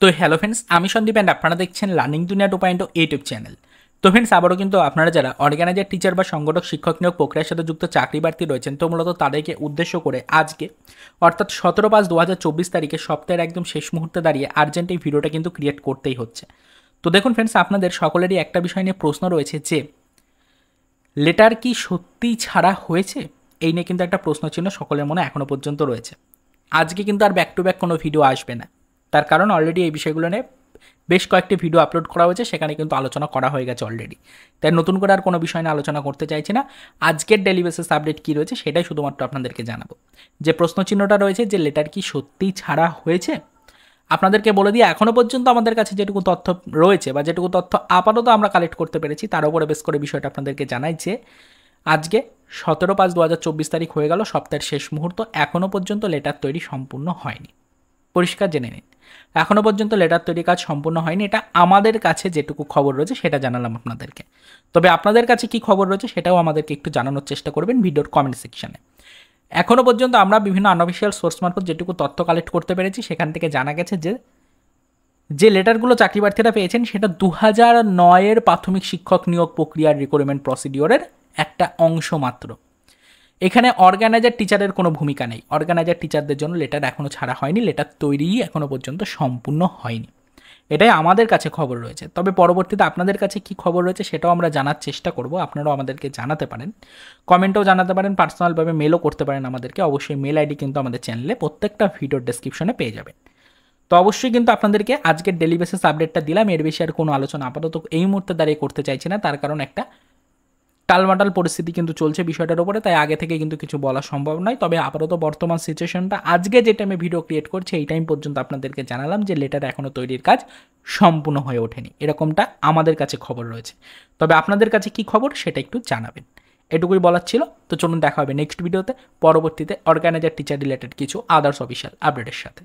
তো hello friends, আমি Sandeep and আপনারা দেখছেন লার্নিং দুনিয়া 2.0 ইউটিউব চ্যানেল। তো ফ্রেন্ডস, আবারও কিন্তু আপনারা যারা অর্গানাইজার টিচার বা সংগঠক শিক্ষক নিয়োগ প্রক্রিয়ার সাথে যুক্ত চাকরি প্রার্থী রয়েছেন, তো মূলত তাদেরকে উদ্দেশ্য করে আজকে অর্থাৎ 17/5/2024 তারিখে সপ্তাহের একদম শেষ মুহূর্তে দাঁড়িয়ে আর্জেন্ট এই ভিডিওটা কিন্তু ক্রিয়েট করতেই হচ্ছে। তো দেখুন ফ্রেন্ডস, আপনাদের সকলেরই একটা বিষয় নিয়ে প্রশ্ন রয়েছে যে লেটার কি সত্যিই ছাড়া হয়েছে, এই নিয়ে কিন্তু একটা প্রশ্নচিহ্ন সকলের মনে এখনও পর্যন্ত রয়েছে। আজকে কিন্তু আর ব্যাক টু ব্যাক কোনো ভিডিও আসবে না, তার কারণ অলরেডি এই বিষয়গুলো নিয়ে বেশ কয়েকটি ভিডিও আপলোড করা হয়েছে, সেখানে কিন্তু আলোচনা করা হয়ে গেছে অলরেডি। তাই নতুন করে আর কোনো বিষয় নিয়ে আলোচনা করতে চাইছি না। আজকের ডেইলি বেসিস আপডেট কী রয়েছে সেটাই শুধুমাত্র আপনাদেরকে জানাবো। যে প্রশ্নচিহ্নটা রয়েছে যে লেটার কি সত্যিই ছাড়া হয়েছে, আপনাদেরকে বলে দিয়ে এখনও পর্যন্ত আমাদের কাছে যেটুকু তথ্য রয়েছে বা যেটুকু তথ্য আপাতত আমরা কালেক্ট করতে পেরেছি তার উপরে বেস করে বিষয়টা আপনাদেরকে জানাই যে আজকে 17/5/2024 তারিখ হয়ে গেল, সপ্তাহের শেষ মুহূর্ত, এখনও পর্যন্ত লেটার তৈরি সম্পূর্ণ হয়নি। পরিষ্কার জেনে নিন, এখনও পর্যন্ত লেটার তৈরি কাজ সম্পূর্ণ হয়নি। এটা আমাদের কাছে যেটুকু খবর রয়েছে সেটা জানালাম আপনাদেরকে। তবে আপনাদের কাছে কি খবর রয়েছে সেটাও আমাদেরকে একটু জানানোর চেষ্টা করবেন ভিডিওর কমেন্ট সেকশনে। এখনও পর্যন্ত আমরা বিভিন্ন আনঅফিসিয়াল সোর্স মারফত যেটুকু তথ্য কালেক্ট করতে পেরেছি সেখান থেকে জানা গেছে যে লেটারগুলো চাকরি প্রার্থীরা পেয়েছেন সেটা 2009-এর প্রাথমিক শিক্ষক নিয়োগ প্রক্রিয়ার রিক্রুটমেন্ট প্রসিডিওরের একটা অংশ মাত্র। এখানে অর্গানাইজার টিচারের কোনো ভূমিকা নেই। অর্গানাইজার টিচারদের জন্য লেটার এখনও ছাড়া হয়নি, লেটার তৈরিই এখনও পর্যন্ত সম্পূর্ণ হয়নি। এটাই আমাদের কাছে খবর রয়েছে। তবে পরবর্তীতে আপনাদের কাছে কি খবর রয়েছে সেটাও আমরা জানার চেষ্টা করব। আপনারাও আমাদেরকে জানাতে পারেন, কমেন্টেও জানাতে পারেন, পার্সোনালভাবে মেলও করতে পারেন আমাদেরকে। অবশ্যই মেল আইডি কিন্তু আমাদের চ্যানেলে প্রত্যেকটা ভিডিওর ডেসক্রিপশনে পেয়ে যাবেন। তো অবশ্যই কিন্তু আপনাদেরকে আজকের ডেইলি বেসিস আপডেটটা দিলাম। এর বেশি আর কোনো আলোচনা আপাতত এই মুহূর্তে দাঁড়িয়ে করতে চাইছি না, তার কারণ একটা টালমাটাল পরিস্থিতি কিন্তু চলছে বিষয়টার উপরে, তাই আগে থেকে কিন্তু কিছু বলা সম্ভব নয়। তবে আপাতত বর্তমান সিচুয়েশনটা আজকে যে টাইমে ভিডিও ক্রিয়েট করছে এই টাইম পর্যন্ত আপনাদেরকে জানালাম যে লেটার এখনও তৈরির কাজ সম্পূর্ণ হয়ে ওঠেনি, এরকমটা আমাদের কাছে খবর রয়েছে। তবে আপনাদের কাছে কি খবর সেটা একটু জানাবেন। এটুকুই বলার ছিল। তো চলুন দেখা হবে নেক্সট ভিডিওতে, পরবর্তীতে অর্গানাইজার টিচার রিলেটেড কিছু আদার্স অফিসিয়াল আপডেটের সাথে।